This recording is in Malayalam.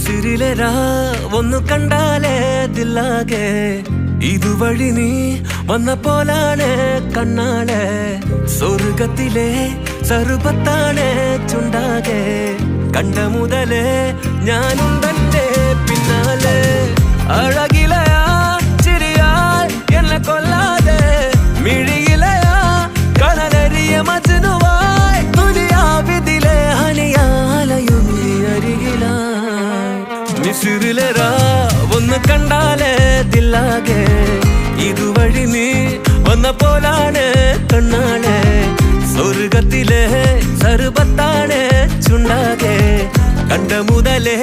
മിസിരിലെരാ ഒന്നു കണ്ടാലേ ദില്ലാകെ ഇതുവഴി നീ വന്ന പോലാണ് കണ്ണാളെ സ്വർഗത്തിലെ സർവത്താണ് ചുണ്ടാകെ കണ്ട മുതലേ ഞാനും തന്റെ പിന്നാലെ അഴകിലയാ ചിരിയാൽ എന്നെ കൊല്ലാതെ മിഴിയിലയാ കടലരിയ മജ്നുവായി ദുനിയാവിതിലെ ഹനിയാലയും നീ അരികിലായി മിസിറിലെരാ ഒന്ന് കണ്ടാലേ ദില്ലാകെ ഇതുവഴി നീ വന്ന പോലാണ് കണ്ണാളെ സ്വർഗത്തിലെ സർവത്താണ് ചുണ്ടാകെ കണ്ട മുതലേ